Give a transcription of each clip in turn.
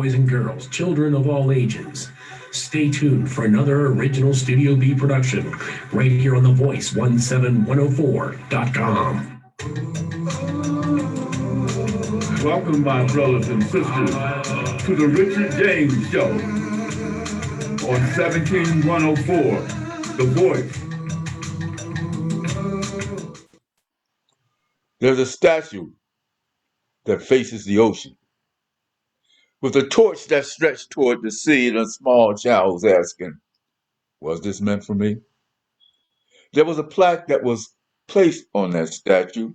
boys and girls, children of all ages. Stay tuned for another original Studio B production right here on the Voice 17104.com. Welcome, my brothers and sisters, to the Richard James Show on 17104, The Voice. There's a statue that faces the ocean with a torch that stretched toward the sea, and a small child was asking, was this meant for me? There was a plaque that was placed on that statue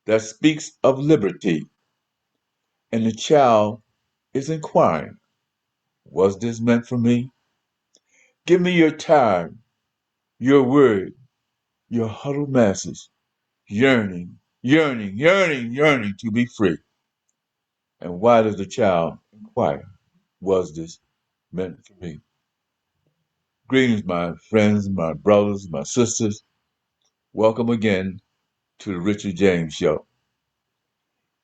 that speaks of liberty, and the child is inquiring, was this meant for me? Give me your time, your word, your huddled masses, yearning, yearning, yearning, yearning to be free. And why does the child inquire, was this meant for me? Greetings, my friends, my brothers, my sisters. Welcome again to the Richard James Show.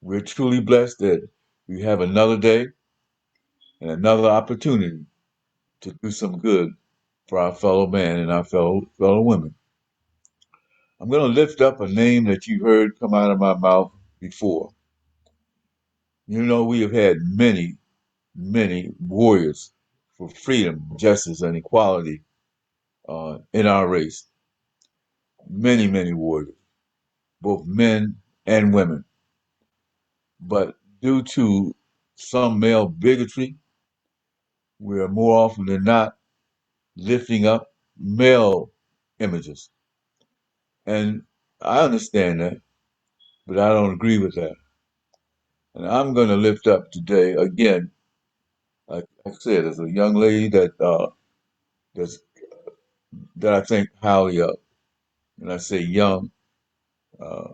We're truly blessed that we have another day and another opportunity to do some good for our fellow man and our fellow women. I'm going to lift up a name that you heard come out of my mouth before. You know, we have had many, many warriors for freedom, justice, and equality in our race. Many, many warriors, both men and women. But due to some male bigotry, we are more often than not lifting up male images. And I understand that, but I don't agree with that. And I'm going to lift up today again, like I said, as a young lady that's, that I think highly of. And I say young, uh,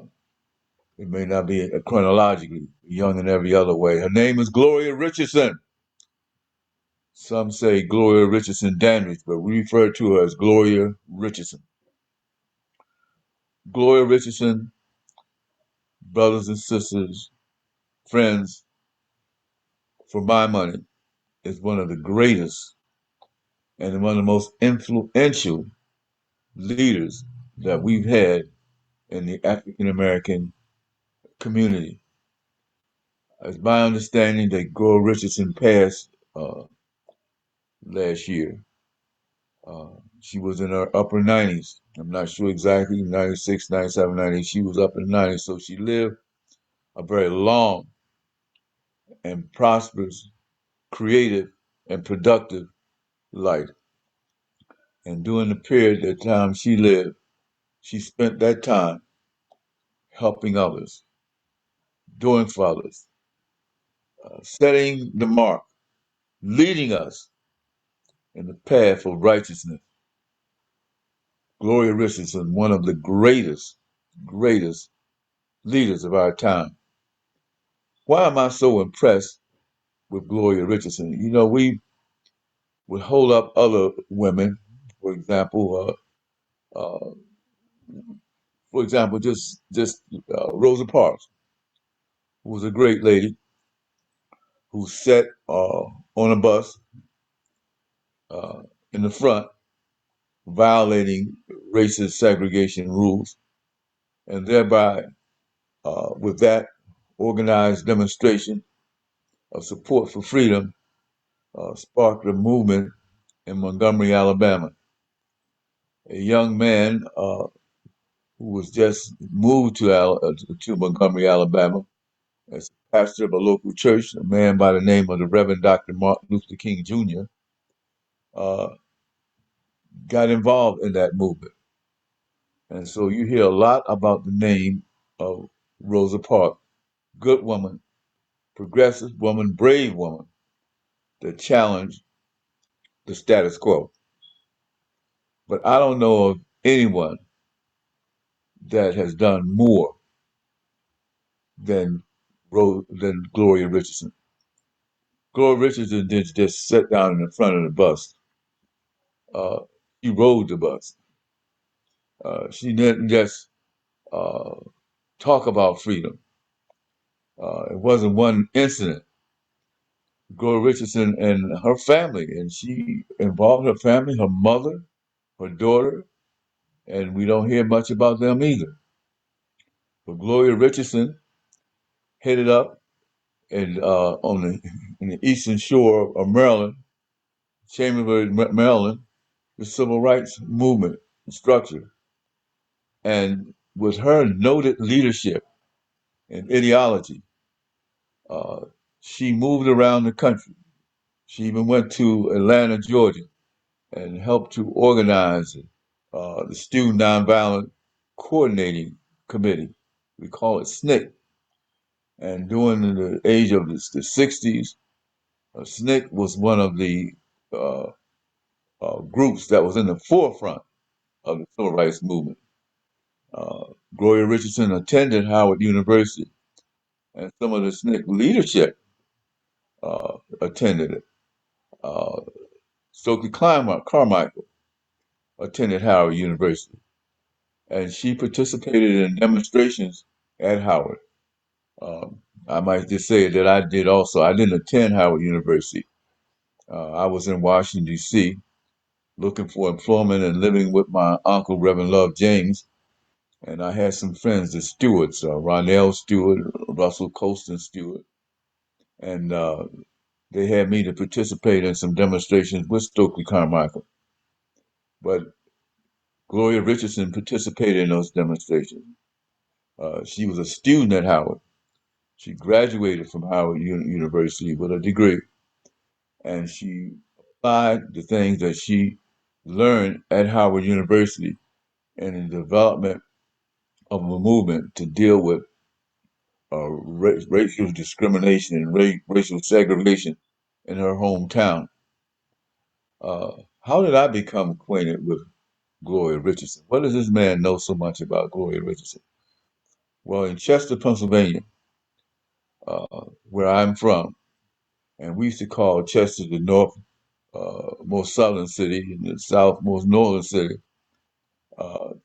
it may not be chronologically young in every other way. Her name is Gloria Richardson. Some say Gloria Richardson Dandridge, but we refer to her as Gloria Richardson. Gloria Richardson, brothers and sisters, friends, for my money, is one of the greatest and one of the most influential leaders that we've had in the African American community. It's my understanding that Gloria Richardson passed last year. She was in her upper 90s. I'm not sure exactly, 96, 97, 90. She was up in the 90s, so she lived a very long and prosperous, creative, and productive life. And during the period that time she lived, she spent that time helping others, doing for others, setting the mark, leading us in the path of righteousness. Gloria Richardson, one of the greatest, greatest leaders of our time. Why am I so impressed with Gloria Richardson? You know, we would hold up other women, for example, uh, uh, Rosa Parks, who was a great lady who sat on a bus uh, in the front, violating racist segregation rules, and thereby, with that organized demonstration of support for freedom, sparked a movement in Montgomery, Alabama. A young man who was just moved to Montgomery, Alabama, as pastor of a local church, a man by the name of the Reverend Dr. Martin Luther King Jr., uh, got involved in that movement. And so you hear a lot about the name of Rosa Parks, good woman, progressive woman, brave woman that challenged the status quo. But I don't know of anyone that has done more than than Gloria Richardson. Gloria Richardson didn't just sit down in the front of the bus. Uh, she rode the bus. She didn't just uh, talk about freedom. It wasn't one incident Gloria Richardson and her family, and she involved her family, her mother, her daughter, and we don't hear much about them either. But Gloria Richardson headed up and on in the eastern shore of Maryland, Chamberlain, Maryland, the civil rights movement structure, and with her noted leadership and ideology, uh, she moved around the country. She even went to Atlanta, Georgia, and helped to organize the Student Nonviolent Coordinating Committee. We call it SNCC. And during the age of the 60s, SNCC was one of the uh, groups that was in the forefront of the civil rights movement. Gloria Richardson attended Howard University, and some of the SNCC leadership attended it. Uh, Stokely Carmichael attended Howard University, and she participated in demonstrations at Howard. I might just say that I did also. I didn't attend Howard University. I was in Washington, D.C., looking for employment and living with my uncle, Reverend Love James. And I had some friends, the Stewarts, Ronell Stewart, Russell Colston Stewart. And they had me to participate in some demonstrations with Stokely Carmichael. But Gloria Richardson participated in those demonstrations. She was a student at Howard. She graduated from Howard University with a degree, and she applied the things that she learned at Howard University in the development of a movement to deal with racial discrimination and racial segregation in her hometown. How did I become acquainted with Gloria Richardson? What does this man know so much about Gloria Richardson? Well, in Chester, Pennsylvania, where I'm from, and we used to call Chester the north most southern city and the south most northern city.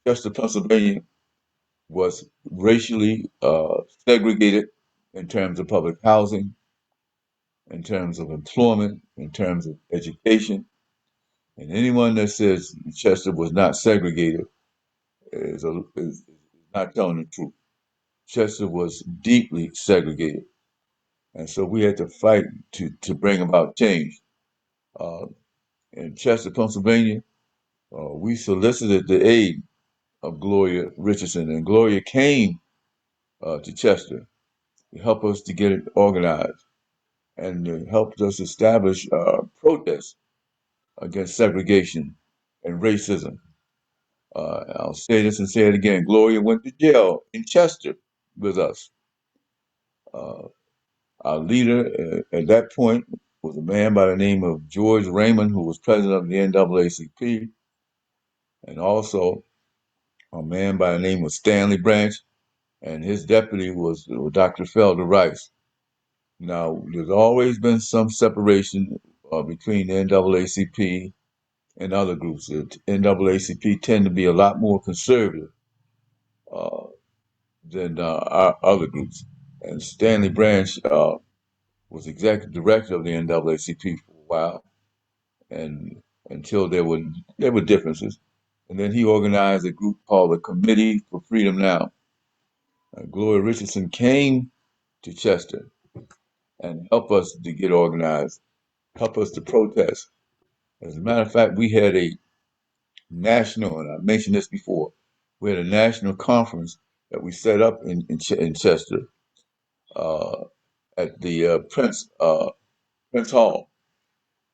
Chester, Pennsylvania was racially segregated in terms of public housing, in terms of employment, in terms of education. And anyone that says Chester was not segregated is not telling the truth. Chester was deeply segregated. And so we had to fight to bring about change. Uh, in Chester, Pennsylvania, we solicited the aid of Gloria Richardson, and Gloria came to Chester to help us to get it organized and helped us establish protests against segregation and racism. I'll say this and say it again. Gloria went to jail in Chester with us. Uh, our leader at that point was a man by the name of George Raymond, who was president of the NAACP, and also a man by the name of Stanley Branch, and his deputy was Dr. Felder Rice. Now, there's always been some separation between the NAACP and other groups. The NAACP tend to be a lot more conservative uh, than our other groups. And Stanley Branch was executive director of the NAACP for a while, and until there were differences, and then he organized a group called the Committee for Freedom Now. Gloria Richardson came to Chester and helped us to get organized, helped us to protest. As a matter of fact, we had a national, and I mentioned this before, we had a national conference that we set up in Chester uh, at the Prince Hall,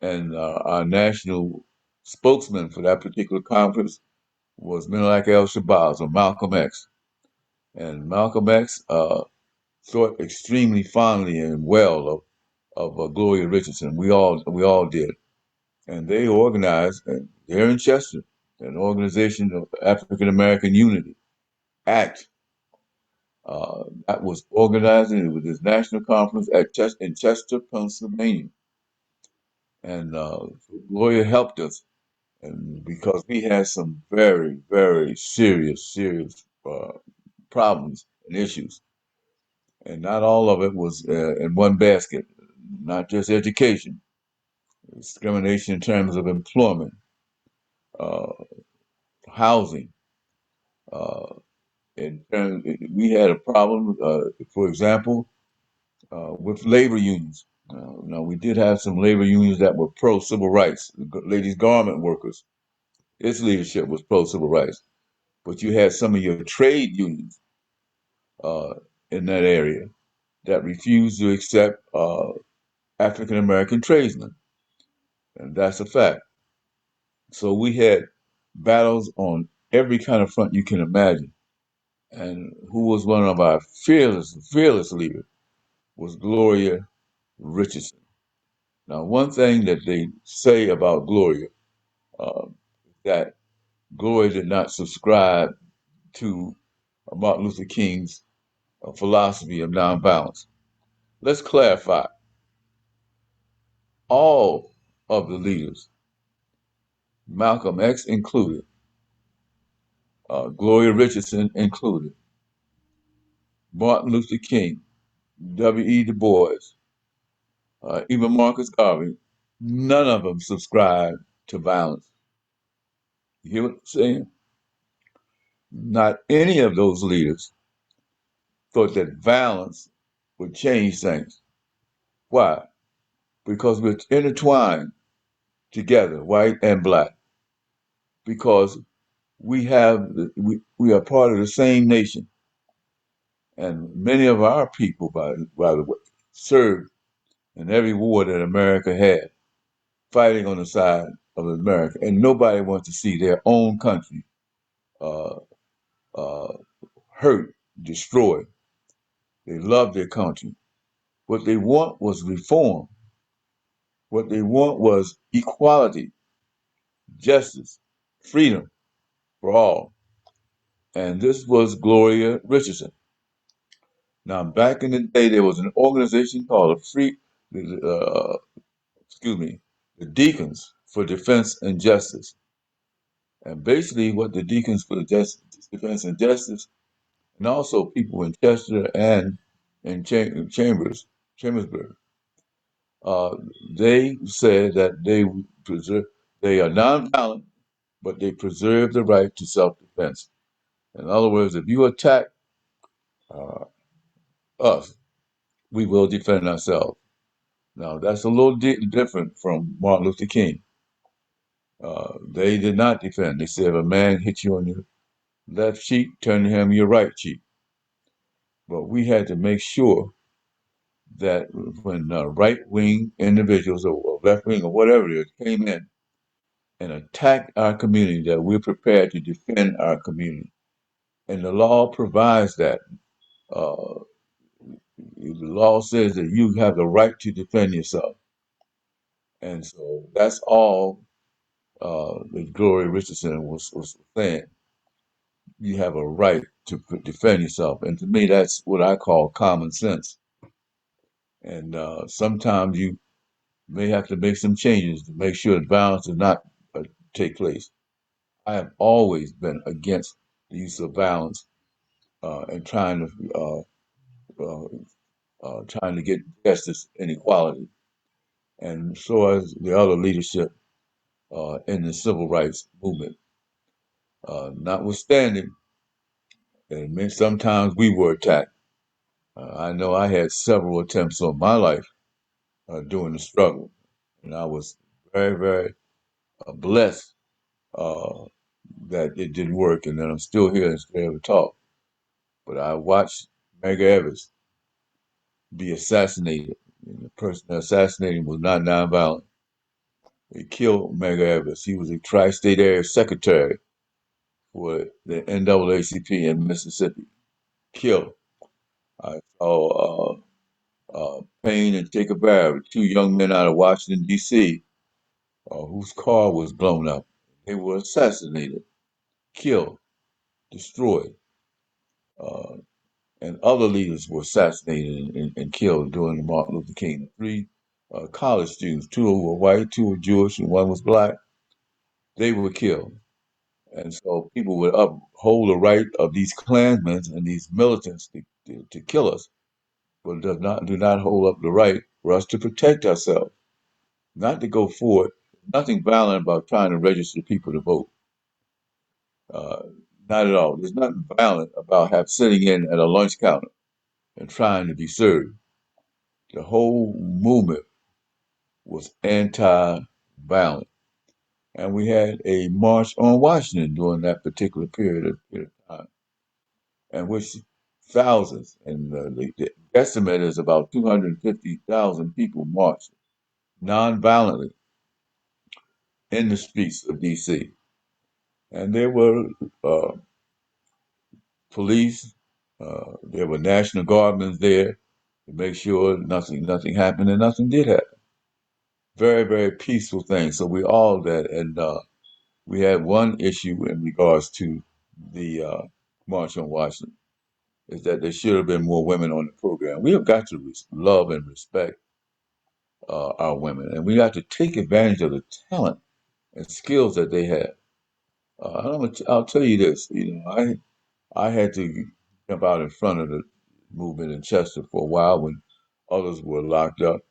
and our national spokesman for that particular conference was Menelik El Shabazz, or Malcolm X, and Malcolm X thought extremely fondly and well of Gloria Richardson. We all did, and they organized, and they're in Chester, an organization of African American Unity Act that was organizing with this national conference in Chester, Pennsylvania, and Gloria helped us, and because we had some very, very serious problems and issues, and not all of it was in one basket. not just education, discrimination in terms of employment, uh, housing. Uh, we had a problem, for example, with labor unions. Now, we did have some labor unions that were pro civil rights. The ladies' garment workers, its leadership was pro civil rights. But you had some of your trade unions uh, in that area that refused to accept African American tradesmen, and that's a fact. So we had battles on every kind of front you can imagine. And who was one of our fearless leaders was Gloria Richardson. Now, one thing that they say about Gloria uh, that Gloria did not subscribe to Martin Luther King's philosophy of nonviolence. Let's clarify. All of the leaders, Malcolm X included, Gloria Richardson included, Martin Luther King, W.E. Du Bois, even Marcus Garvey, none of them subscribed to violence. You hear what I'm saying? Not any of those leaders thought that violence would change things. Why? Because we're intertwined together, white and black. Because we are part of the same nation, and many of our people, by the way, served in every war that America had, fighting on the side of America, and nobody wants to see their own country uh, uh, hurt, destroyed. They love their country. What they want was reform. What they want was equality, justice, freedom for all. And this was Gloria Richardson. Now, back in the day, there was an organization called uh, excuse me, the Deacons for Defense and Justice. And basically, what the Deacons for Defense and Justice, and also people in Chester and in Chambersburg, uh, they said that they are nonviolent, but they preserve the right to self-defense. In other words, if you attack uh, us, we will defend ourselves. Now, that's a little different from Martin Luther King. They did not defend. They said if a man hits you on your left cheek, turn to him your right cheek. But we had to make sure that when right wing individuals or left wing or whatever it is came in and attacked our community, that we're prepared to defend our community. And the law provides that. Uh, the law says that you have the right to defend yourself. And so that's all that Gloria Richardson was saying. You have a right to defend yourself. And to me, that's what I call common sense. And sometimes you may have to make some changes to make sure that violence does not take place. I have always been against the use of violence and trying to get justice and equality, and so as the other leadership in the civil rights movement. Notwithstanding, and sometimes we were attacked. I know I had several attempts on my life during the struggle, and I was very, very blessed uh, that it didn't work, and that I'm still here and still able to talk. But I watched Medgar Evers be assassinated. And the person that assassinated him was not nonviolent. They killed Medgar Evers. He was a tri-state area secretary for the NAACP in Mississippi. Killed. I saw Payne and Jacob Barrett, two young men out of Washington, D.C., whose car was blown up. They were assassinated, killed, destroyed. Uh, and other leaders were assassinated and killed during the Martin Luther King. Three college students, two were white, two were Jewish, and one was black. They were killed. And so people would uphold the right of these Klansmen and these militants to kill us. but do not hold up the right for us to protect ourselves, not to go forward. Nothing violent about trying to register people to vote. Uh, Not at all. There's nothing violent about sitting in at a lunch counter and trying to be served. The whole movement was anti-violent, and we had a march on Washington during that particular period of time, in which thousands, and the estimate is about 250,000 people marched non-violently in the streets of D.C. And there were uh, police, there were National Guardsmen there to make sure nothing happened, and nothing did happen. Very, very peaceful thing. So we all that, and we had one issue in regards to the March on Washington, is that there should have been more women on the program. We have got to love and respect our women, and we got to take advantage of the talent and skills that they have. I'll tell you this, I had to jump out in front of the movement in Chester for a while when others were locked up,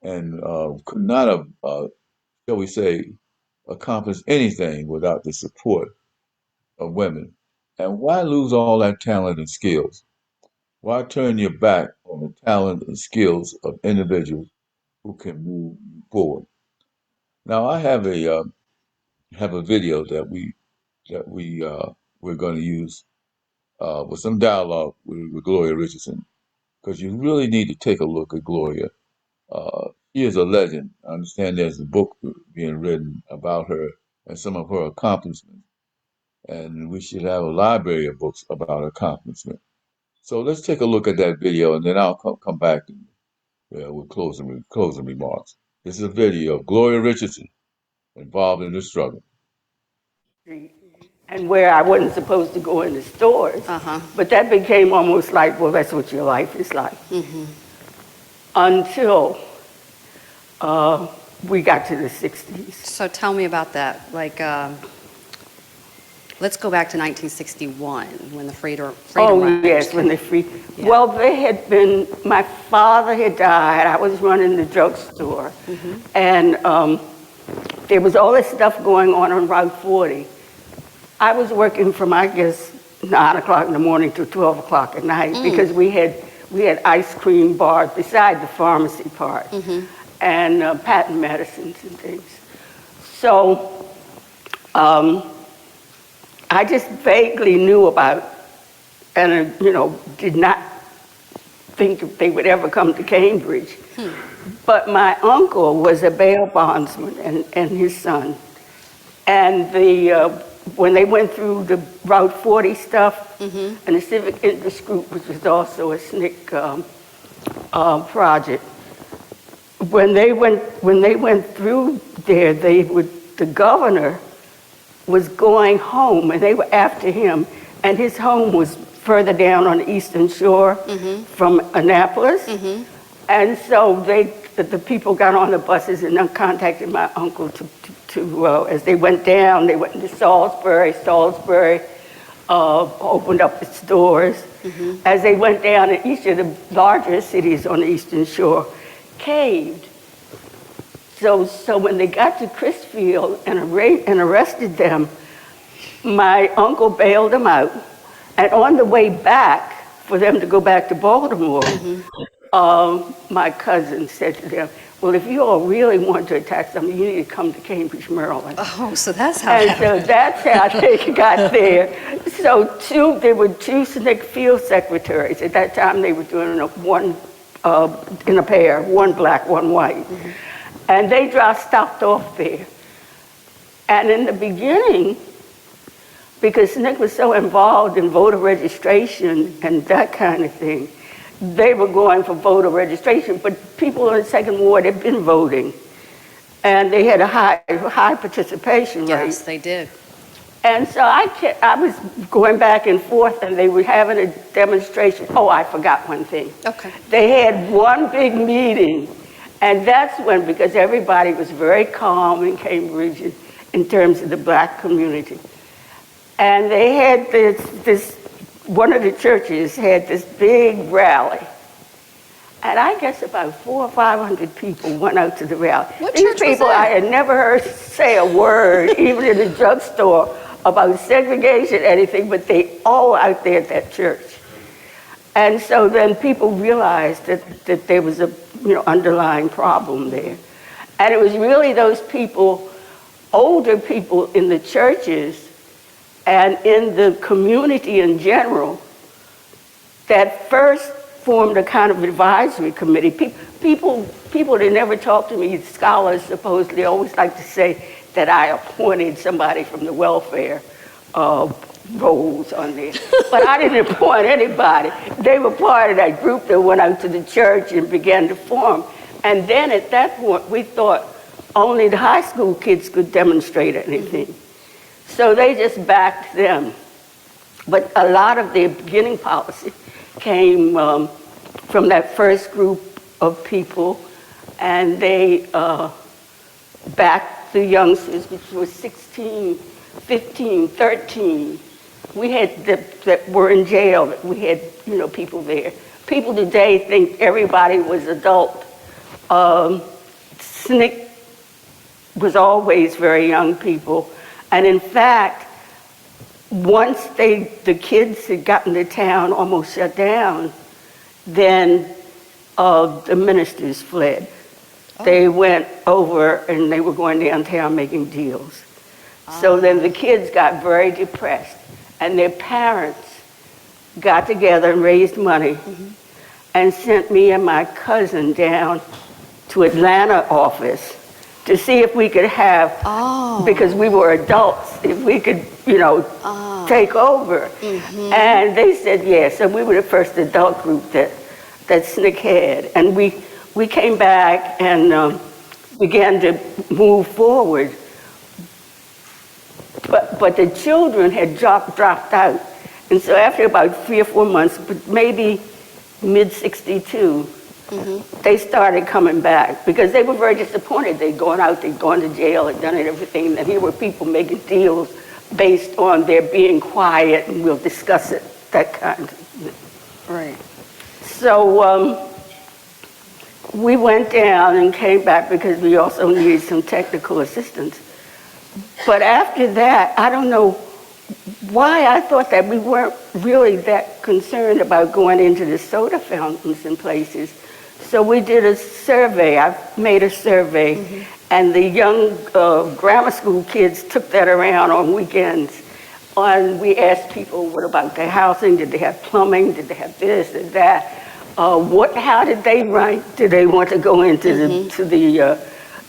and could not have, shall we say, accomplished anything without the support of women. And why lose all that talent and skills? Why turn your back on the talent and skills of individuals who can move you forward? Now, I have a video that we're going to use with some dialogue with Gloria Richardson, because you really need to take a look at Gloria. She is a legend. I understand there's a book being written about her and some of her accomplishments, and we should have a library of books about her accomplishments. So let's take a look at that video, and then I'll come back with closing remarks. This is a video of Gloria Richardson involved in the struggle. And where I wasn't supposed to go in the stores. But that became almost like, well, that's what your life is like. Until we got to the 60s. So tell me about that. Like, let's go back to 1961 when the Freedom Riders Yes, when they free. Yeah. Well, they had been, my father had died. I was running the drugstore. And there was all this stuff going on Route 40. I was working from, I guess, 9 o'clock in the morning to 12 o'clock at night because we had ice cream bars beside the pharmacy part and patent medicines and things. So I just vaguely knew about, and did not think they would ever come to Cambridge. But my uncle was a bail bondsman and his son. And when they went through the Route 40 stuff, and the Civic Interest Group, which was also a SNCC project, when they went through there, the governor was going home, and they were after him, and his home was further down on the Eastern Shore from Annapolis, and so the people got on the buses and then contacted my uncle to as they went down, they went into Salisbury. Salisbury opened up its doors. As they went down, in each of the larger cities on the Eastern Shore caved. So when they got to Chrisfield and arrested them, my uncle bailed them out. And on the way back, for them to go back to Baltimore, my cousin said to them, well, if you all really want to attack something, you need to come to Cambridge, Maryland. Oh, so that's how And so that's how they got there. So there were two SNCC field secretaries. At that time, they were doing one in a pair, one black, one white. And they stopped off there. And in the beginning, because SNCC was so involved in voter registration and that kind of thing, they were going for voter registration, but people in the Second Ward had been voting, and they had a high participation rate. Yes, they did. And so I was going back and forth, and they were having a demonstration. Oh, I forgot one thing. Okay. They had one big meeting, and that's when, because everybody was very calm in Cambridge in terms of the black community, and they had this one of the churches had this big rally, And I guess about 400 or 500 people went out to the rally. What These church was people that? I had never heard say a word, even in the drugstore, about segregation, anything, but they all out there at that church. And so then people realized that there was a underlying problem there. And it was really those people, older people in the churches and in the community in general, that first formed a kind of advisory committee. People that never talked to me, scholars supposedly always like to say that I appointed somebody from the welfare roles on there. But I didn't appoint anybody. They were part of that group that went out to the church and began to form. And then at that point, we thought only the high school kids could demonstrate anything. So they just backed them. But a lot of their beginning policy came from that first group of people, and they backed the youngsters, which was 16, 15, 13. We had that were in jail. We had people there. People today think everybody was adult. SNCC was always very young people, and in fact, once the kids had gotten to town, almost shut down, then the ministers fled. Oh. They went over and they were going downtown making deals. So then the kids got very depressed, and their parents got together and raised money and sent me and my cousin down to Atlanta office to see if we could have, because we were adults, if we could, take over. And they said yes. So we were the first adult group that SNCC had. And we came back and began to move forward. But the children had dropped out. And so after about 3 or 4 months, but maybe mid-62, they started coming back because they were very disappointed. They'd gone out, they'd gone to jail, had done everything, and here were people making deals based on their being quiet, and we'll discuss it, that kind of thing. Right. So we went down and came back because we also needed some technical assistance. But after that, I don't know why I thought that we weren't really that concerned about going into the soda fountains and places. So we did a survey. I made a survey, and the young grammar school kids took that around on weekends. And we asked people, what about their housing? Did they have plumbing? Did they have this and that? How did they rank? Did they want to go into the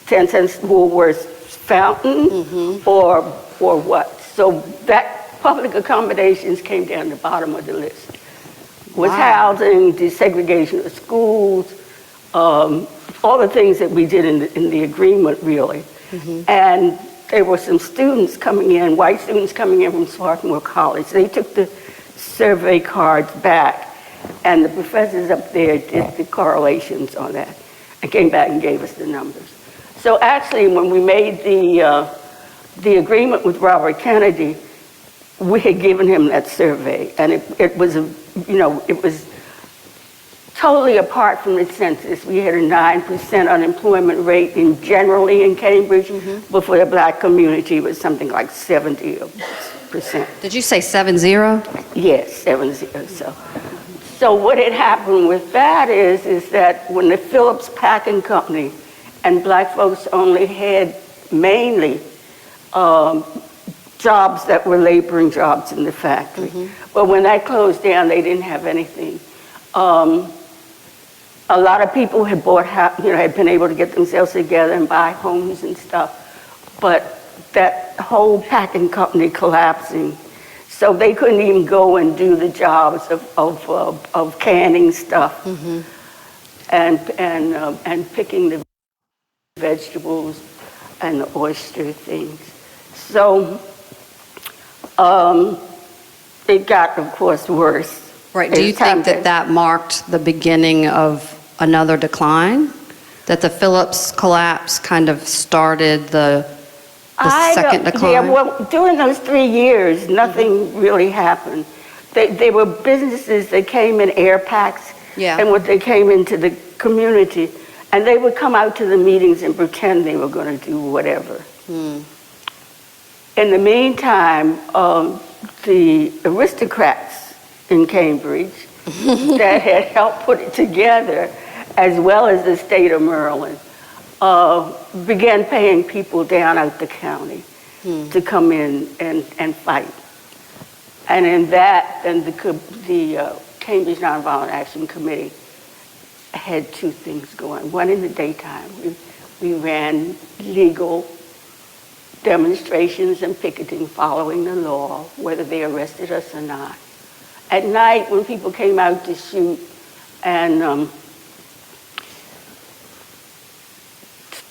10-cent Woolworths fountain or what? So that public accommodations came down the bottom of the list. Was housing, desegregation of schools, all the things that we did in the agreement, really. And there were some students coming in, white students coming in from Swarthmore College. They took the survey cards back, and the professors up there did the correlations on that and came back and gave us the numbers. So actually, when we made the agreement with Robert Kennedy, we had given him that survey, and it was totally apart from the census. We had a 9% unemployment rate generally in Cambridge, but for the black community, it was something like 70%. Did you say 70? Yes, 70. So what had happened with that is that when the Phillips Packing Company and black folks only had mainly jobs that were laboring jobs in the factory. But when that closed down, they didn't have anything. A lot of people had had been able to get themselves together and buy homes and stuff. But that whole packing company collapsing, so they couldn't even go and do the jobs of canning stuff and picking the vegetables and the oyster things. So it got, of course, worse. Right. Do you think that marked the beginning of another decline? That the Phillips collapse kind of started the second decline? Yeah, well, during those 3 years, nothing really happened. They were businesses that came in air packs Yeah. And what they came into the community, and they would come out to the meetings and pretend they were going to do whatever. In the meantime, the aristocrats in Cambridge that had helped put it together, as well as the state of Maryland, began paying people down out the county to come in and fight. And in that, then the Cambridge Nonviolent Action Committee had two things going. One, in the daytime, we ran legal demonstrations and picketing following the law, whether they arrested us or not. At night, when people came out to shoot and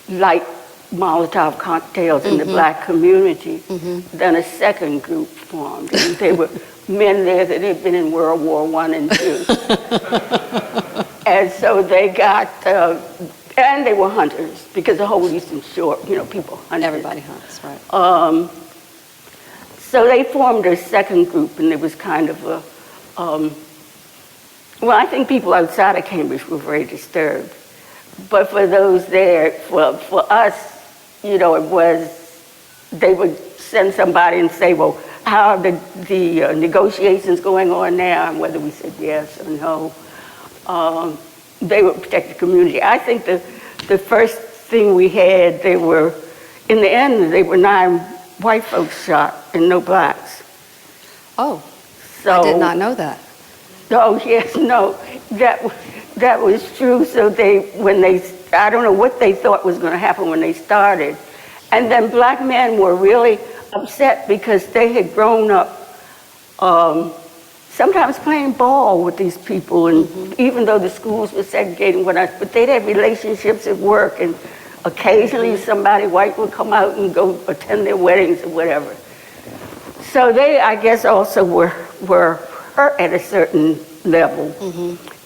light Molotov cocktails in the black community, then a second group formed. And there were men there that had been in World War I and II. And so they got, and they were hunters, because the whole Eastern Shore, people hunted. Everybody hunts, right. So they formed a second group, and there was kind of a, well, I think people outside of Cambridge were very disturbed. But for those there, for us, it was, they would send somebody and say, well, how are the negotiations going on now? And whether we said yes or no. They would protect the community. I think the first thing we had, in the end, they were 9 white folks shot and no blacks. Oh, So, I did not know that. Oh, yes, no, that was true. So I don't know what they thought was going to happen when they started. And then black men were really upset because they had grown up sometimes playing ball with these people, and even though the schools were segregated, but they'd have relationships at work, and occasionally somebody white would come out and go attend their weddings or whatever. So they, I guess, also were hurt at a certain level.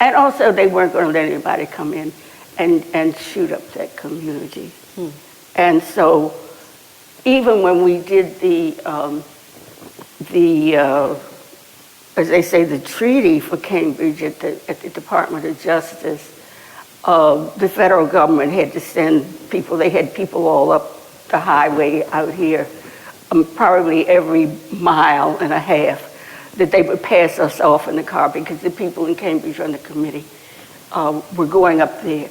And also they weren't going to let anybody come in and shoot up that community. And so even when we did the as they say, the treaty for Cambridge at the Department of Justice, the federal government had to send people. They had people all up the highway out here, probably every mile and a half, that they would pass us off in the car because the people in Cambridge on the committee were going up there.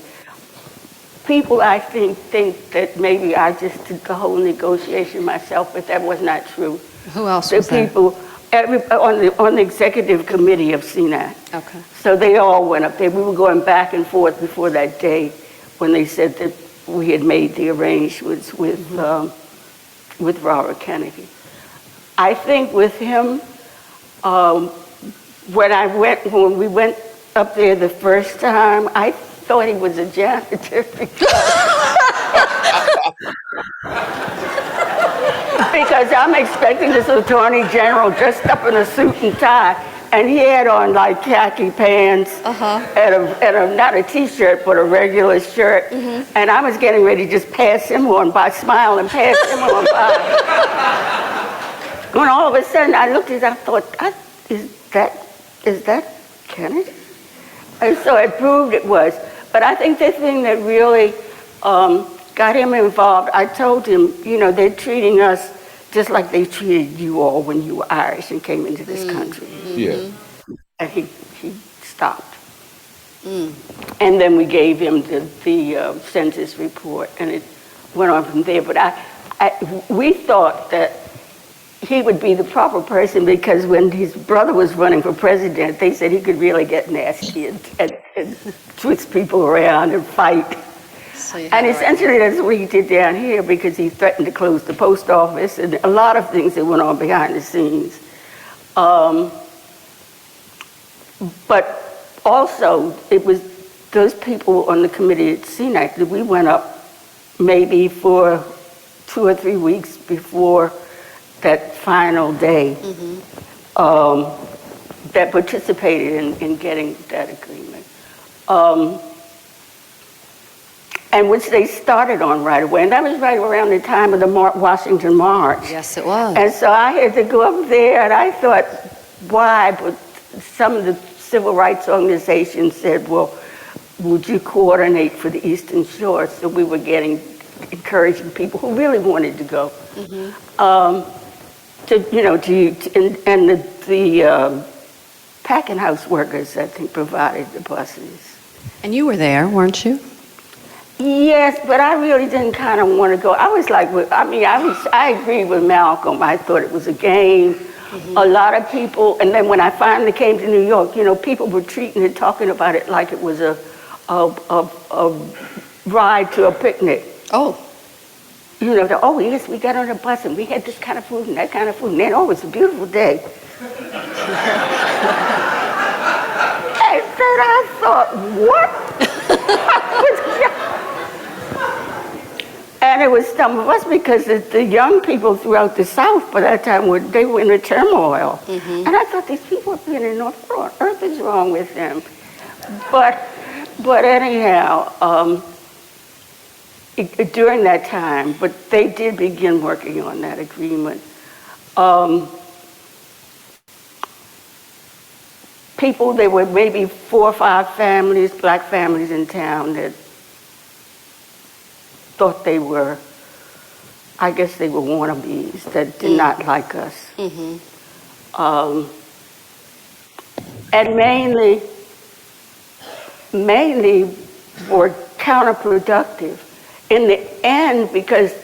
People, I think that maybe I just did the whole negotiation myself, but that was not true. Who else The was there? people on the executive committee of CNAC. Okay. So they all went up there. We were going back and forth before that day when they said that we had made the arrangements with Robert Kennedy. I think with him, when we went up there the first time, I thought he was a janitor because I'm expecting this attorney general dressed up in a suit and tie, and he had on like khaki pants and not a t-shirt but a regular shirt, and I was getting ready to just pass him on by, smile and pass him on by. When all of a sudden I looked at it, I thought, is that Kennedy? And so it proved it was. But I think the thing that really got him involved, I told him, they're treating us just like they treated you all when you were Irish and came into this country. Yeah. And he stopped. And then we gave him the census report, and it went on from there. But we thought that he would be the proper person because when his brother was running for president, they said he could really get nasty and twist people around and fight. So And essentially that's what he did down here because he threatened to close the post office and a lot of things that went on behind the scenes. But also, it was those people on the committee at CNAC that we went up maybe for 2 or 3 weeks before that final day that participated in getting that agreement. And which they started on right away. And that was right around the time of the Washington March. Yes, it was. And so I had to go up there, and I thought, why? But some of the civil rights organization said, well, would you coordinate for the Eastern Shore? So we were encouraging people who really wanted to go. And the packing house workers, I think, provided the buses. And you were there, weren't you? Yes, but I really didn't kind of want to go. I was like, I agree with Malcolm. I thought it was a game. A lot of people, and then when I finally came to New York, people were treating it, talking about it like it was a ride to a picnic. Oh. Oh yes, we got on a bus and we had this kind of food and that kind of food, and then, oh, it's a beautiful day. And then I thought, what? And it was some of us, because the young people throughout the South by that time they were in a turmoil. And I thought, these people are being in North, what on earth is wrong with them? But anyhow, during that time, but they did begin working on that agreement. There were maybe 4 or 5 families, black families in town that thought they were, I guess they were wannabes, that did not like us. And mainly were counterproductive. In the end, because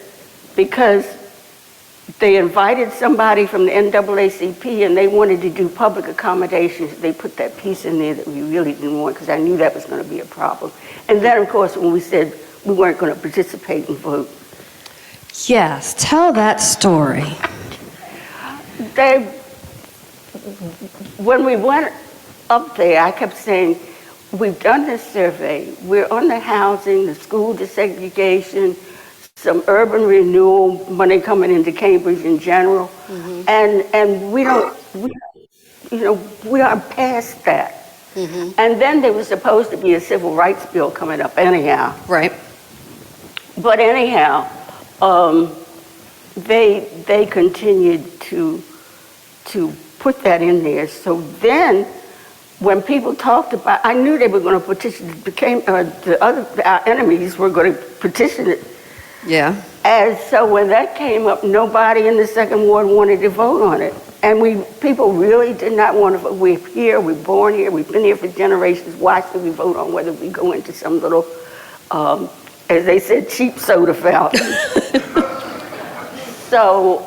they invited somebody from the NAACP and they wanted to do public accommodations, they put that piece in there that we really didn't want, because I knew that was going to be a problem. And then, of course, when we said we weren't going to participate and vote. Yes, tell that story. When we went up there, I kept saying, we've done this survey. We're on the housing, the school desegregation, some urban renewal money coming into Cambridge in general, and we are past that. And then there was supposed to be a civil rights bill coming up anyhow. Right. But anyhow, they continued to put that in there. So then, when people talked about, I knew they were going to petition. Our enemies were going to petition it. Yeah. And so when that came up, nobody in the Second Ward wanted to vote on it. And people really did not want to vote. We're here, we're born here, we've been here for generations. Why should we vote on whether we go into some little, as they said, cheap soda fountain? So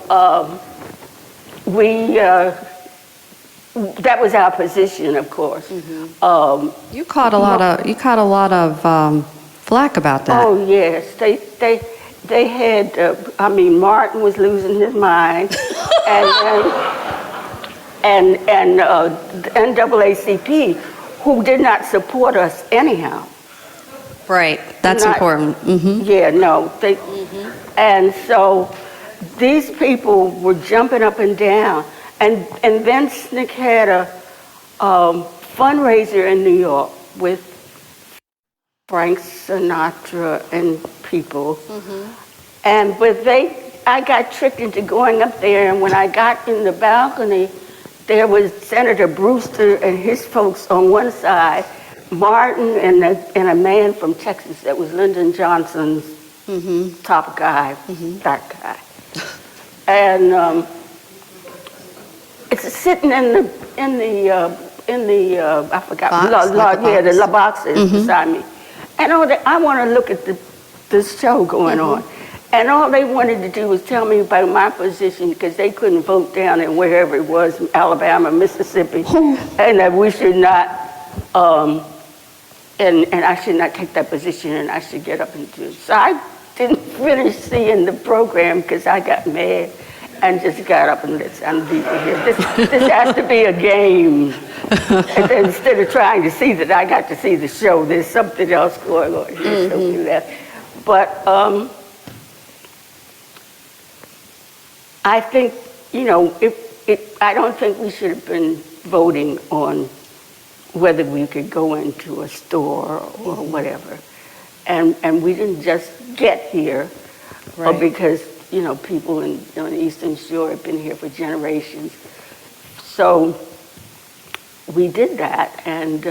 that was our position, of course. You caught a lot of flack about that. Oh yes, they had. Martin was losing his mind, and the NAACP, who did not support us anyhow. Right, that's important. Yeah, no, and so these people were jumping up and down, and then SNCC had a fundraiser in New York with Frank Sinatra and people, but I got tricked into going up there, and when I got in the balcony, there was Senator Brewster and his folks on one side, Martin and a man from Texas that was Lyndon Johnson's top guy, that guy, and it's sitting in the I forgot the boxes beside me. And I want to look at this show going on. And all they wanted to do was tell me about my position, because they couldn't vote down in wherever it was, Alabama, Mississippi, and that we should not, and I should not take that position, and I should get up and do it. So I didn't finish seeing the program because I got mad and just got up and let some people here. This has to be a game. And then instead of trying to see that I got to see the show, there's something else going on here, so do that. But I think, I don't think we should have been voting on whether we could go into a store or whatever. And we didn't just get here because, people on the Eastern Shore have been here for generations. So we did that, and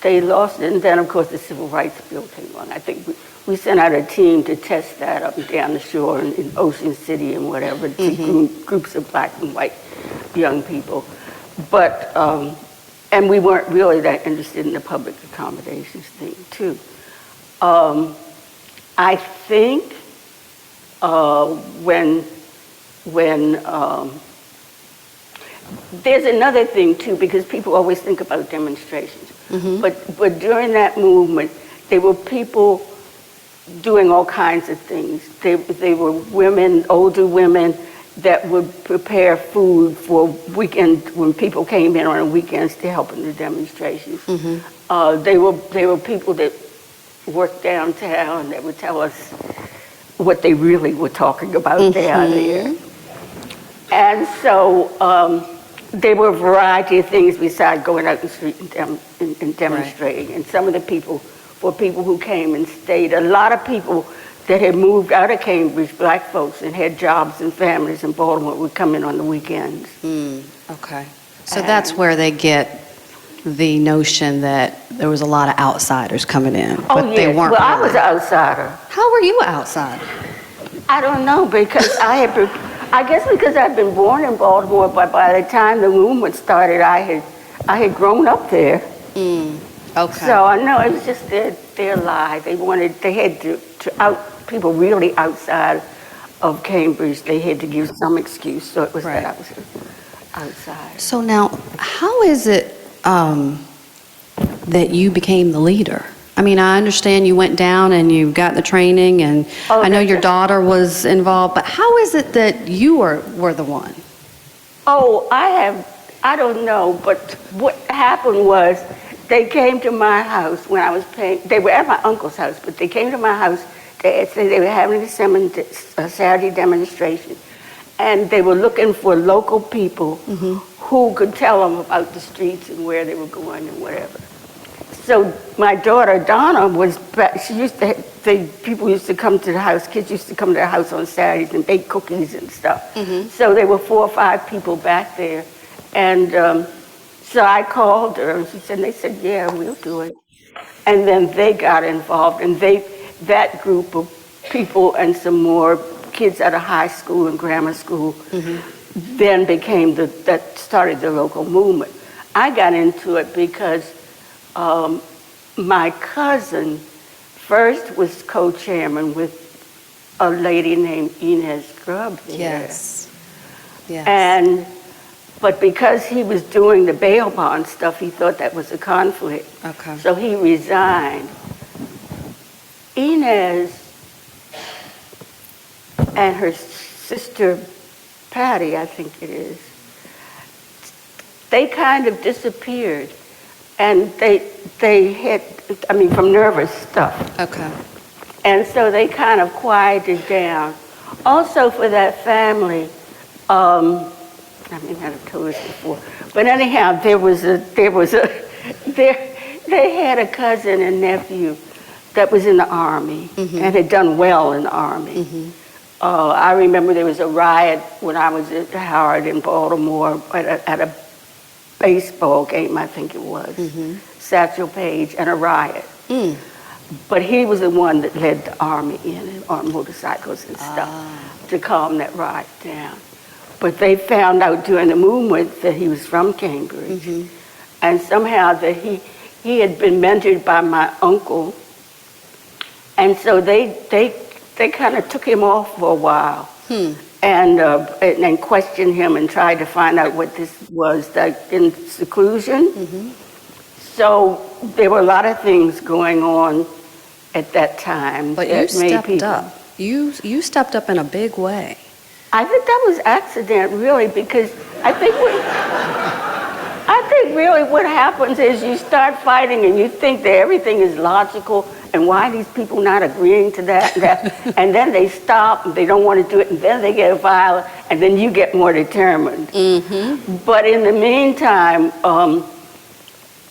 they lost it. And then, of course, the Civil Rights Bill came along. I think we sent out a team to test that up and down the shore in Ocean City and whatever, to groups of black and white young people. But, and we weren't really that interested in the public accommodations thing, too. I think when there's another thing, too, because people always think about demonstrations. But during that movement, there were people doing all kinds of things. They were women, older women, that would prepare food for weekend when people came in on the weekends to help in the demonstrations. They were people that worked downtown that would tell us what they really were talking about down there. And so there were a variety of things besides going out in the street and demonstrating. Right. And some of the people were people who came and stayed. A lot of people that had moved out of Cambridge, black folks, and had jobs and families in Baltimore would come in on the weekends. Okay. So that's where they get the notion that there was a lot of outsiders coming in. But they weren't. Well, I was an outsider. How were you an outsider? I don't know, because I guess because I'd been born in Baltimore, but by the time the movement started, I had grown up there. Okay. So I know it was just their lie. They had to people really outside of Cambridge, they had to give some excuse. So it was that I was outside. So now, how is it that you became the leader? I mean, I understand you went down and you got the training, and I know your daughter was involved, but how is it that you were the one? Oh, I don't know, but what happened was they came to my house when I was paying. They were at my uncle's house, but they came to my house to say they were having a Saturday demonstration, and they were looking for local people who could tell them about the streets and where they were going and whatever. So my daughter Donna people used to come to the house. Kids used to come to the house on Saturdays and bake cookies and stuff. So there were 4 or 5 people back there, and so I called her, and they said, yeah, we'll do it. And then they got involved, and that group of people and some more kids at a high school and grammar school then that started the local movement. I got into it because my cousin first was co-chairman with a lady named Inez Grubb there. Yes. But because he was doing the bail bond stuff, he thought that was a conflict. Okay. So he resigned. Inez and her sister Patty, I think it is, they kind of disappeared. And they had, from nervous stuff. Okay. And so they kind of quieted down. Also for that family, I've told this before, but anyhow, they had a cousin and nephew that was in the Army and had done well in the Army. I remember there was a riot when I was at Howard in Baltimore at a baseball game, I think it was, Satchel Paige, and a riot. But he was the one that led the Army in on motorcycles and stuff to calm that riot down. But they found out during the movement that he was from Cambridge, and somehow that he had been mentored by my uncle, and so they kind of took him off for a while. And questioned him and tried to find out what this was, like in seclusion. So there were a lot of things going on at that time. But you stepped up. You stepped up in a big way. I think that was accident, really, because I think really what happens is you start fighting and you think that everything is logical, and why are these people not agreeing to that and that? And then they stop and they don't want to do it, and then they get violent, and then you get more determined. But in the meantime,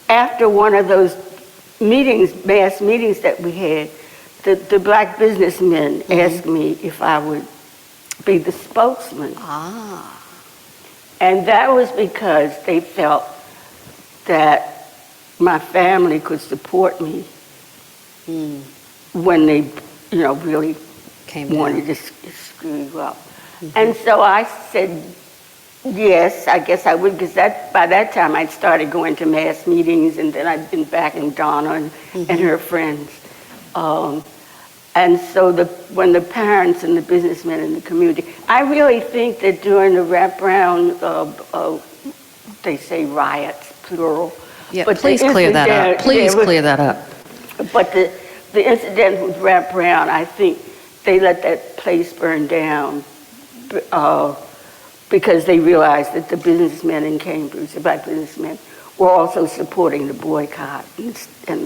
after one of those mass meetings that we had, the black businessmen asked me if I would be the spokesman. And that was because they felt that my family could support me when they, really wanted to screw you up. And so I said, yes, I guess I would, because by that time I'd started going to mass meetings, and then I'd been backing Donna and her friends. And so when the parents and the businessmen in the community, I really think that during the Rap Brown, they say riots, plural. Yeah, but please clear that up. Please clear that up. But the incident with Rap Brown, I think they let that place burn down because they realized that the businessmen in Cambridge, the black businessmen, were also supporting the boycott and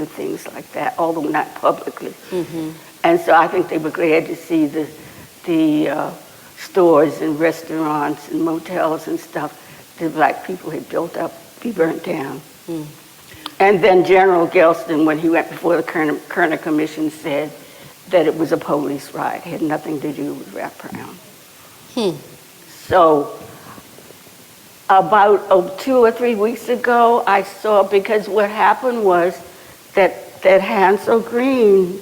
the things like that, although not publicly. And so I think they were glad to see the stores and restaurants and motels and stuff that black people had built up be burnt down. And then General Gelston, when he went before the Kerner Commission, said that it was a police riot. It had nothing to do with Rap Brown. So about 2 or 3 weeks ago, I saw, because what happened was that Hansel Green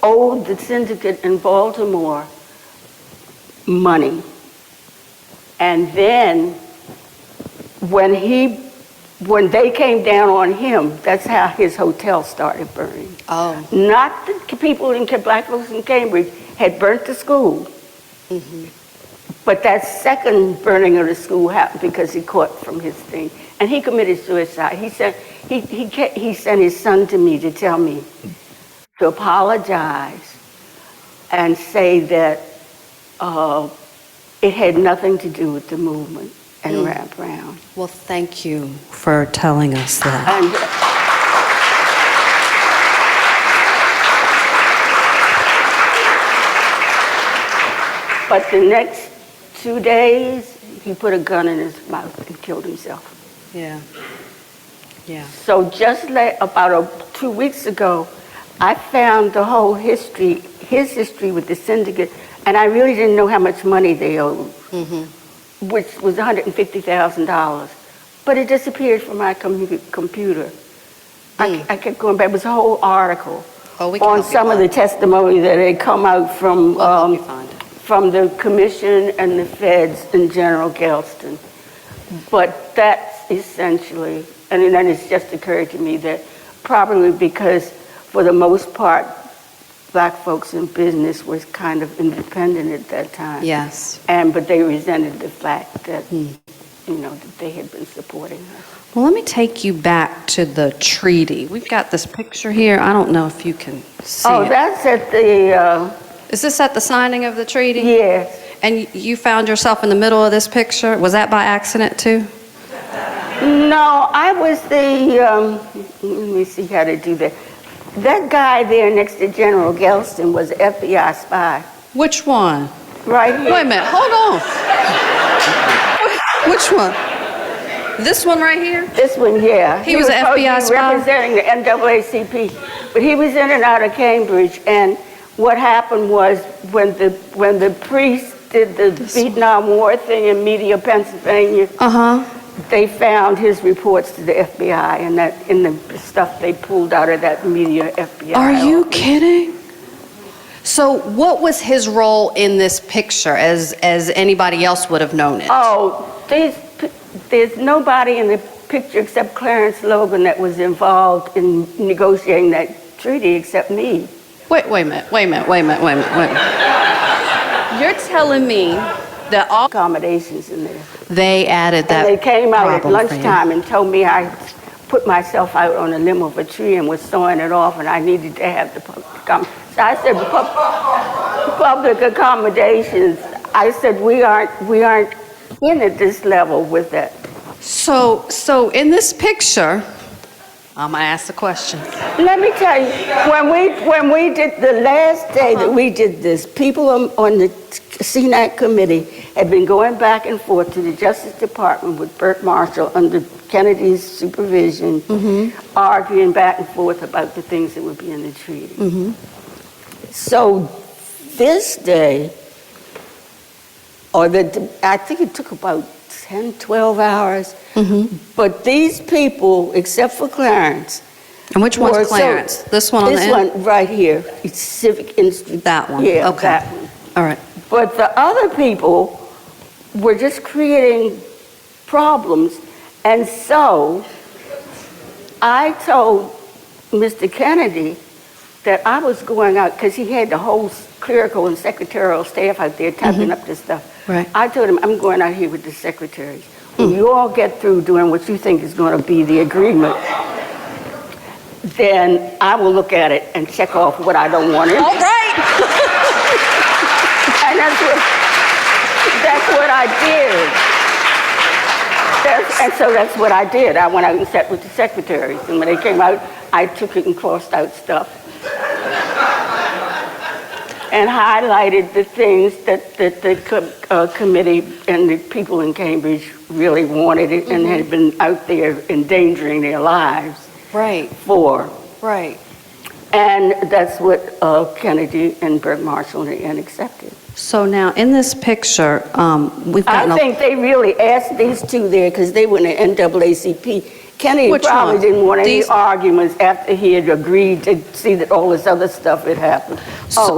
owed the syndicate in Baltimore money. And then when they came down on him, that's how his hotel started burning. Oh. Not the people black folks in Cambridge had burnt the school. But that second burning of the school happened because he caught from his thing. And he committed suicide. He said he sent his son to me to tell me to apologize and say that it had nothing to do with the movement and Rap Brown. Well, thank you for telling us that. But the next 2 days, he put a gun in his mouth and killed himself. Yeah. So just about 2 weeks ago, I found the whole history, his history with the syndicate, and I really didn't know how much money they owed, which was $150,000. But it disappeared from my computer. I kept going back. It was a whole article on some of the testimony that had come out from the commission and the feds and General Gelston. But that's essentially, and then it's just occurred to me that probably because for the most part, black folks in business was kind of independent at that time. Yes. But they resented the fact that, that they had been supporting us. Well, let me take you back to the treaty. We've got this picture here. I don't know if you can see it. That's at the... Is this at the signing of the treaty? Yes. And you found yourself in the middle of this picture? Was that by accident, too? No, I was let me see how to do that. That guy there next to General Gelston was an FBI spy. Which one? Right here. Wait a minute, hold on. Which one? This one right here? This one, yeah. He was an FBI spy? Representing the NAACP. But he was in and out of Cambridge, and what happened was when the priest did the Vietnam War thing in Media, Pennsylvania, they found his reports to the FBI and that in the stuff they pulled out of that Media FBI. Are you kidding? So what was his role in this picture as anybody else would have known it? Oh, there's nobody in the picture except Clarence Logan that was involved in negotiating that treaty except me. Wait a minute. You're telling me that all accommodations in there. They added that. And they came out at lunchtime and told me I put myself out on a limb of a tree and was sawing it off, and I needed to have the public accommodation. So I said, public accommodations. I said we aren't in at this level with that. So in this picture, I'm gonna ask the question. Let me tell you, when we did the last day that we did this, people on the CNAC committee had been going back and forth to the Justice Department with Burt Marshall under Kennedy's supervision, arguing back and forth about the things that would be in the treaty. So this day, I think it took about 10, 12 hours. But these people, except for Clarence. And which one's Clarence? This one on the end? This one right here. It's Civic Institute. That one? Yeah, Okay. that one. All right. But the other people were just creating problems. And so I told Mr. Kennedy that I was going out, because he had the whole clerical and secretarial staff out there typing up this stuff. Right. I told him, I'm going out here with the secretaries. When you all get through doing what you think is going to be the agreement, then I will look at it and check off what I don't want in. All right. And that's what I did. And so that's what I did. I went out and sat with the secretaries. And when they came out, I took it and crossed out stuff. And highlighted the things that the committee and the people in Cambridge really wanted it and had been out there endangering their lives Right. for. Right. And that's what Kennedy and Burke Marshall and accepted. So now, in this picture, we've got I think they really asked these two there because they were in the NAACP. Kennedy Which probably one? didn't want any These- arguments after he had agreed to see that all this other stuff had happened.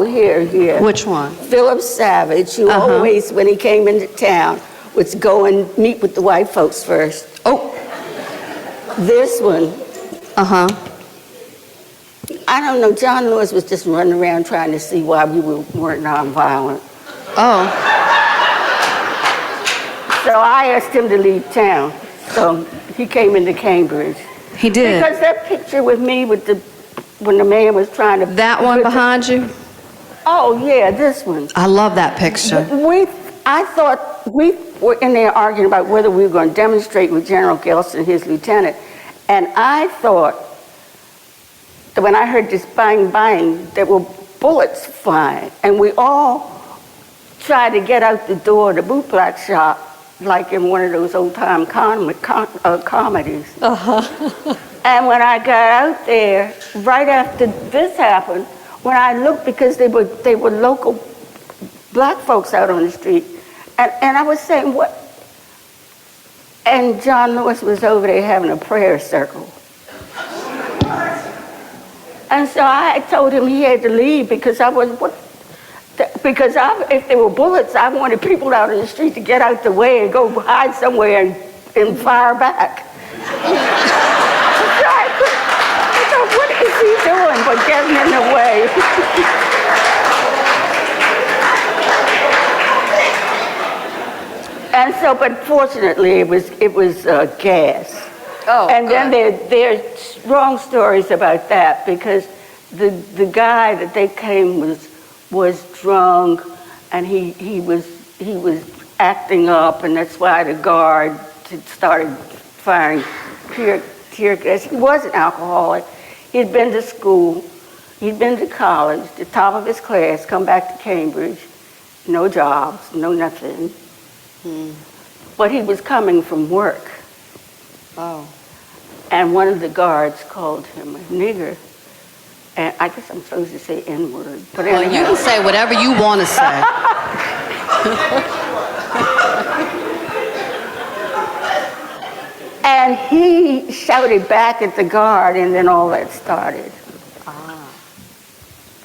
Here. Which one? Philip Savage, who always, when he came into town, would go and meet with the white folks first. Oh. This one, Uh-huh. I don't know, John Lewis was just running around trying to see why we weren't nonviolent. Oh. So I asked him to leave town. So he came into Cambridge. He did. Because that picture with me with when the man was trying to... That one behind you? Oh, yeah, this one. I love that picture. I thought we were in there arguing about whether we were going to demonstrate with General Gelston, his lieutenant. And I thought that when I heard this bang, bang, there were bullets flying. And we all tried to get out the door of the bootblack shop like in one of those old-time comedies. And when I got out there, right after this happened, when I looked, because they were local black folks out on the street, and I was saying, what? And John Lewis was over there having a prayer circle. And so I told him he had to leave because if there were bullets, I wanted people out in the street to get out the way and go hide somewhere and fire back. I thought, what is he doing but getting in the way? And so, but fortunately, it was gas. Oh, and then there's strong stories about that because the guy that they came was drunk, and he was acting up, and that's why the guard started firing tear gas. He was an alcoholic. He'd been to school, he'd been to college, the top of his class, come back to Cambridge, no jobs, no nothing. But he was coming from work. Oh. And one of the guards called him a nigger. And I guess I'm supposed to say N-word. But Well, you can say whatever you want to say. And he shouted back at the guard, and then all that started.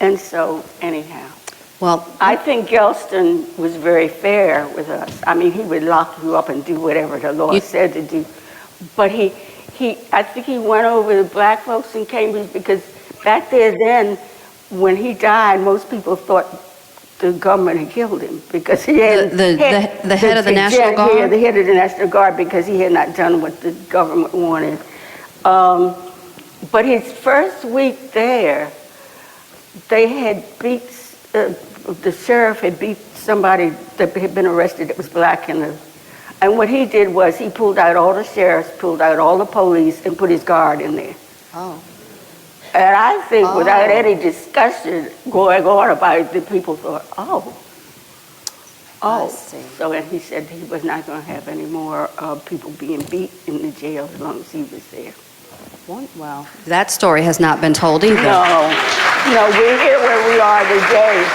And so, anyhow. Well, I think Gelston was very fair with us. I mean, he would lock you up and do whatever the law said to do. But I think he went over the black folks in Cambridge because back there then, when he died, most people thought the government had killed him because he had the head of the National Guard? Yeah, the head of the National Guard because he had not done what the government wanted. But his first week there, they had beat, the sheriff had beat somebody that had been arrested that was black and what he did was he pulled out all the sheriffs, pulled out all the police, and put his guard in there. Oh. And I think without any discussion going on about it, the people thought, I see. So and he said he was not going to have any more people being beat in the jail as long as he was there. Well, that story has not been told either. No, we're here where we are today.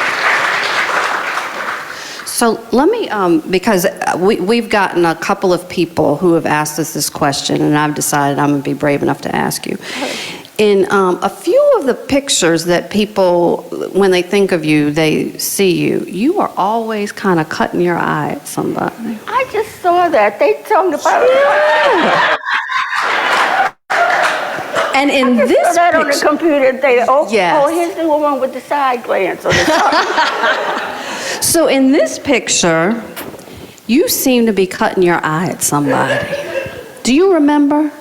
So let me, because we've gotten a couple of people who have asked us this question, and I've decided I'm going to be brave enough to ask you. In a few of the pictures that people, when they think of you, they see you, you are always kind of cutting your eye at somebody. I just saw that. They talked about it. And in I this saw that on the picture, computer. Yes. Oh, here's the woman with the side glance on the top. so in this picture, you seem to be cutting your eye at somebody. Do you remember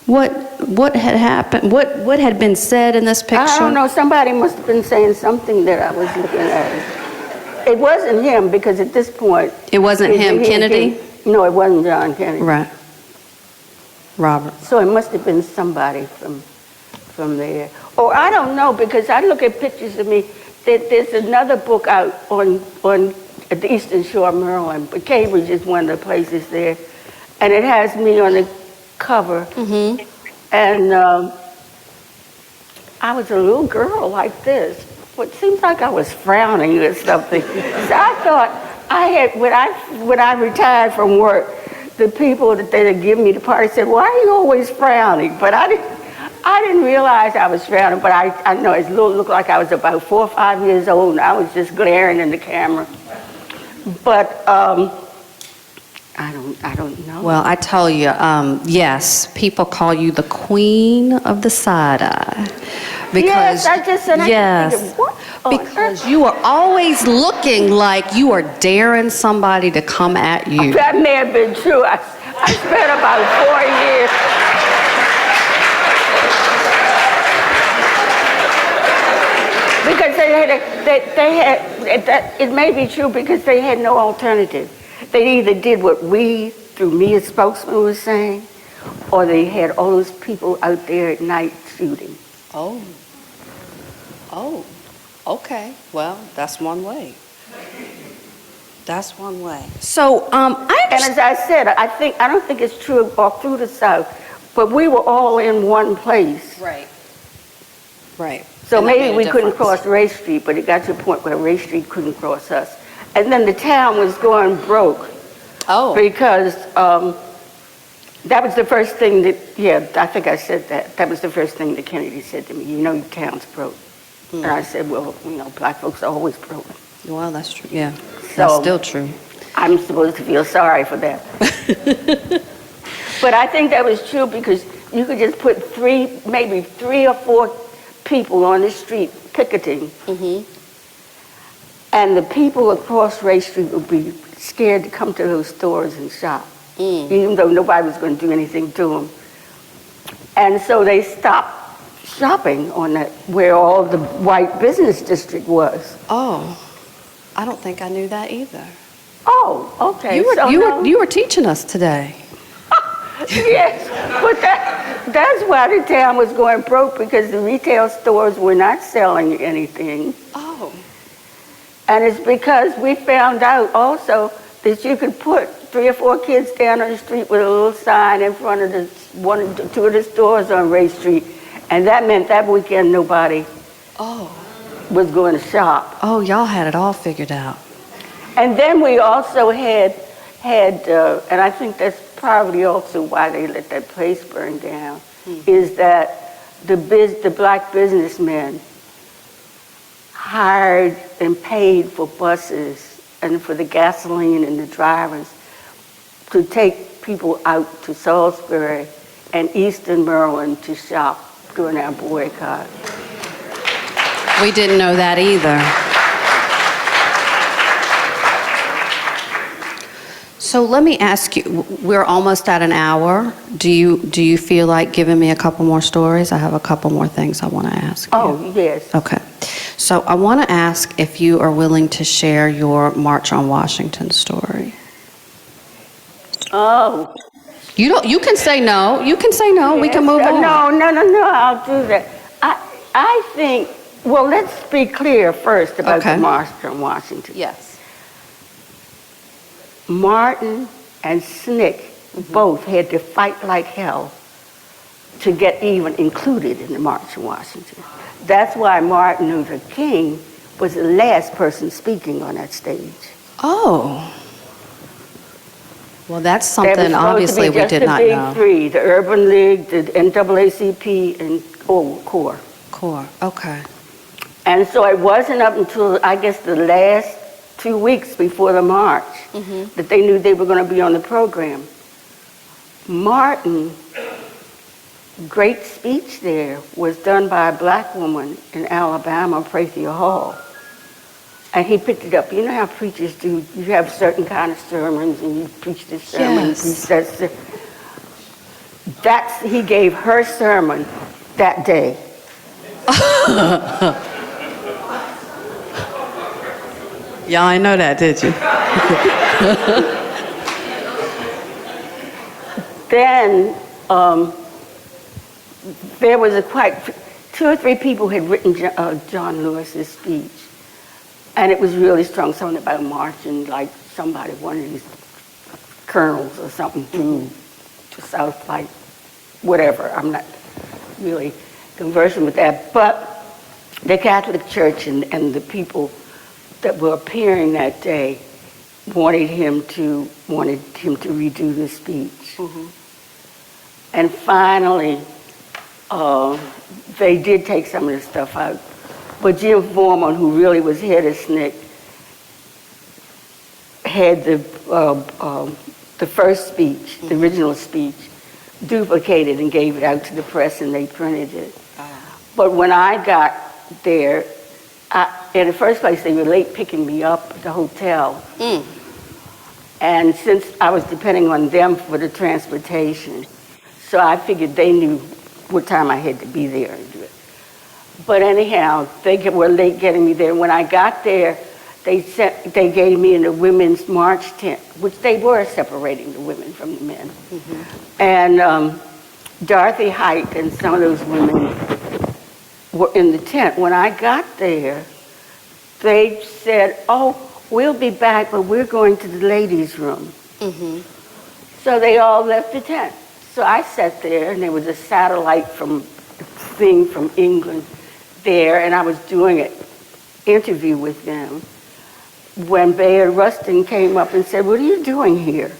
what had happened? What had been said in this picture? I don't know. Somebody must have been saying something that I was looking at. It wasn't him, because at this point... It wasn't him, Kennedy? No, it wasn't John Kennedy. Right. Robert. So it must have been somebody from there. Or I don't know, because I look at pictures of me. There's another book out on at the Eastern Shore of Maryland, but Cambridge is one of the places there. And it has me on the cover. Mm-hmm. And I was a little girl like this. But it seems like I was frowning or something. So I thought I had, when I retired from work, the people that they had given me the party said, "Why are you always frowning?" But I didn't realize I was frowning, but I know it looked like I was about 4 or 5 years old, and I was just glaring in the camera. But I don't know. Well, I tell you, yes, people call you the queen of the side eye. Because, yes, I just said, yes, I just figured, what? Because you are always looking like you are daring somebody to come at you. That may have been true. I spent about 4 years. Because they had, it may be true because they had no alternative. They either did what we, through me as spokesman, was saying, or they had all those people out there at night shooting. Oh, okay. Well, that's one way. That's one way. So, And as I said, I don't think it's true all through the South, but we were all in one place. Right. Right. So And that made maybe a we couldn't difference. cross Ray Street, but it got to a point where Ray Street couldn't cross us. And then the town was going broke. Oh. Because that was the first thing that, I think I said that. That was the first thing that Kennedy said to me, your town's broke. And I said, well, black folks are always broke. Well, that's true. Yeah. So That's still true. I'm supposed to feel sorry for that. But I think that was true because you could just put maybe 3 or 4 people on the street picketing. Mm-hmm. And the people across Ray Street would be scared to come to those stores and shop, even though nobody was going to do anything to them. And so they stopped shopping on that, where all the white business district was. Oh, I don't think I knew that either. Oh, okay. You were teaching us today. Yes, but that's why the town was going broke, because the retail stores were not selling anything. Oh. And it's because we found out also that you could put 3 or 4 kids down on the street with a little sign in front of the 1 or 2 of the stores on Ray Street, and that meant that weekend nobody was going to shop. Oh, y'all had it all figured out. And then we also had, and I think that's probably also why they let that place burn down, is that the black businessmen hired and paid for buses and for the gasoline and the drivers to take people out to Salisbury and Eastern Maryland to shop during our boycott. We didn't know that either. So let me ask you, we're almost at an hour. Do you feel like giving me a couple more stories? I have a couple more things I want to ask you. Oh, yes. Okay. So I want to ask if you are willing to share your March on Washington story. Oh. You can say no. You can say no. We can move on. No, I'll do that. I think, well, let's be clear first about the March on Washington. Yes. Martin and Snick both had to fight like hell to get even included in the March on Washington. That's why Martin Luther King was the last person speaking on that stage. Oh, well, that's That was something supposed to obviously be we just did the not big know. three, the Urban League, the NAACP, and CORE. Core, okay. And so it wasn't up until, I guess, the last 2 weeks before the march that they knew they were going to be on the program. Martin, great speech there, was done by a black woman in Alabama, Prathia Hall. And he picked it up. You know how preachers do, you have certain kind of sermons, and you preach this sermon, you preach Yes. that he gave her sermon that day. Y'all ain't know that, did you? Then there was two or three people had written John Lewis's speech, and it was really strong, something about marching like somebody, one of these colonels or something to South, like whatever. I'm not really conversant with that, but the Catholic Church and the people that were appearing that day wanted him to redo the speech. And finally, they did take some of the stuff out. But Jim Foreman, who really was head of SNCC, had the first speech, the original speech, duplicated and gave it out to the press, and they printed it. But when I got there, in the first place, they were late picking me up at the hotel. And since I was depending on them for the transportation, so I figured they knew what time I had to be there and do it. But anyhow, they were late getting me there. When I got there, they gave me in the women's march tent, which they were separating the women from the men. And Dorothy Height and some of those women were in the tent. When I got there, they said, "Oh, we'll be back, but we're going to the ladies' room." So they all left the tent. So I sat there, and there was a satellite thing from England there, and I was doing an interview with them when Bayard Rustin came up and said, "What are you doing here?"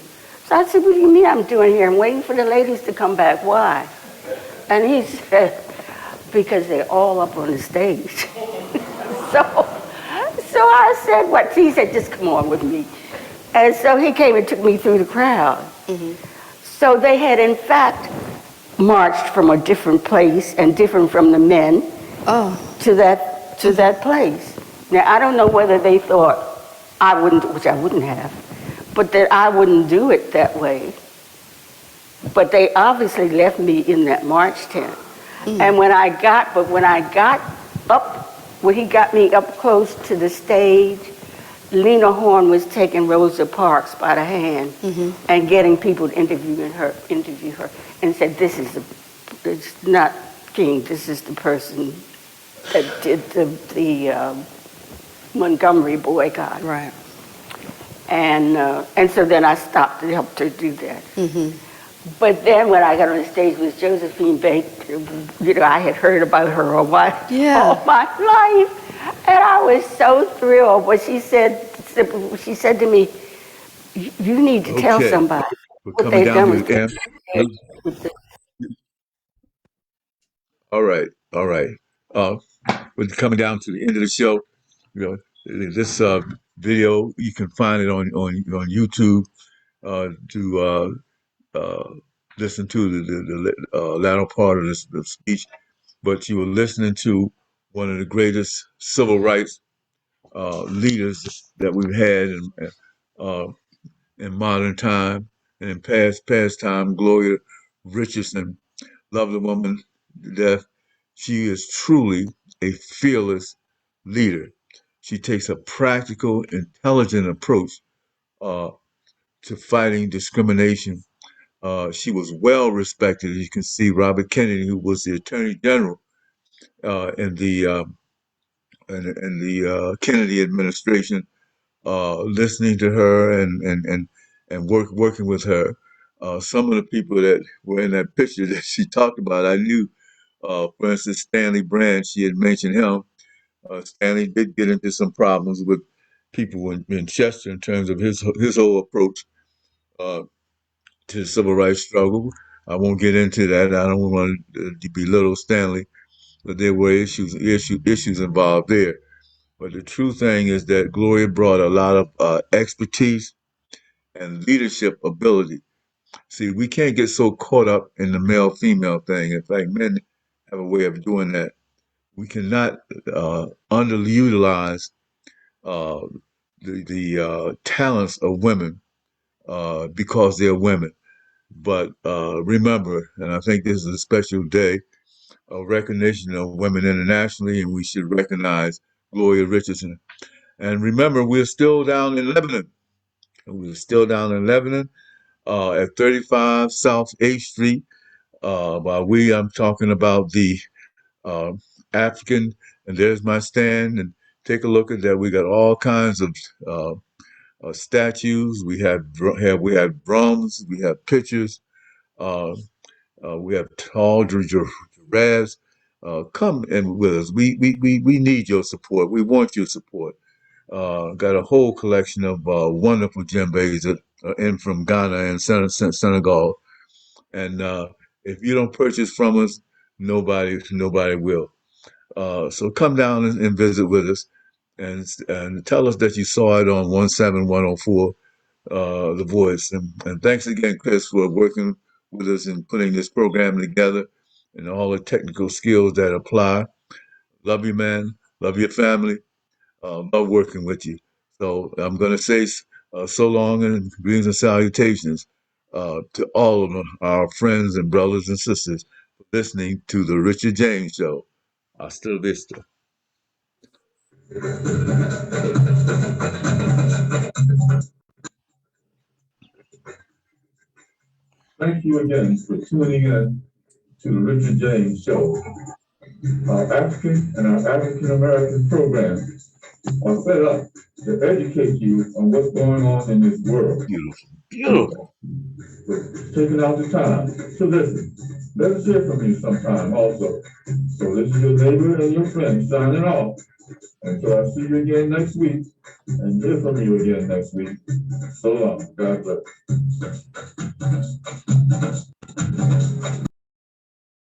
So I said, "What do you mean I'm doing here? I'm waiting for the ladies to come back. Why?" And he said, "Because they're all up on the stage." So I said, "What?" He said, "Just come on with me." And so he came and took me through the crowd. So they had, in fact, marched from a different place and different from the men to that place. Now, I don't know whether they thought I wouldn't, which I wouldn't have, but that I wouldn't do it that way. But they obviously left me in that march tent. And when he got me up close to the stage, Lena Horne was taking Rosa Parks by the hand and getting people to interview her, and said, it's not King, this is the person that did the Montgomery boycott. Right. And so then I stopped and helped her do that. But then when I got on the stage with Josephine Baker, I had heard about her all my life. And I was so thrilled. But she said to me, "You need to tell somebody what they've done with the." All right. We're coming down to the end of the show. This video, you can find it on YouTube to listen to the latter part of the speech. But you were listening to one of the greatest civil rights leaders that we've had uh, in modern time and in past time, Gloria Richardson. Loved the woman to death. She is truly a fearless leader. She takes a practical, intelligent approach uh, to fighting discrimination. She was well respected. As you can see, Robert Kennedy, who was the Attorney General in the Kennedy administration, listening to her and working with her. Some of the people that were in that picture that she talked about, I knew. For instance, Stanley Brand, she had mentioned him. Stanley did get into some problems with people in Chester in terms of his whole approach uh, to the civil rights struggle. I won't get into that. I don't want to belittle Stanley, but there were issues involved there. But the true thing is that Gloria brought a lot of expertise and leadership ability. See, we can't get so caught up in the male female thing. In fact, men have a way of doing that. We cannot underutilize uh, the talents of women because they're women. But remember, and I think this is a special day of recognition of women internationally, and we should recognize Gloria Richardson. And remember, we're still down in Lebanon. We're still down in Lebanon at 35 South 8th Street. By we, I'm talking about the uh, African, and there's my stand. And take a look at that. We got all kinds of statues. We have drums. We have pictures. Uh, we have tall giraffes. Come in with us. We need your support. We want your support. Got a whole collection of wonderful djembes in from Ghana and Senegal. And if you don't purchase from us, nobody will. So come down and visit with us, and tell us that you saw it on 17104, The Voice. And thanks again, Chris, for working with us and putting this program together and all the technical skills that apply. Love you, man. Love your family. Love working with you. So I'm going to say so long and greetings and salutations to all of our friends and brothers and sisters for listening to the Richard James Show. Hasta vista. Thank you again for tuning in to the Richard James Show. Our African and our African American programs are set up to educate you on what's going on in this world. Beautiful. Beautiful. Taking out the time to listen. Let us hear from you sometime also. So this is your neighbor and your friend signing off. Until I see you again next week and hear from you again next week. So long. God bless.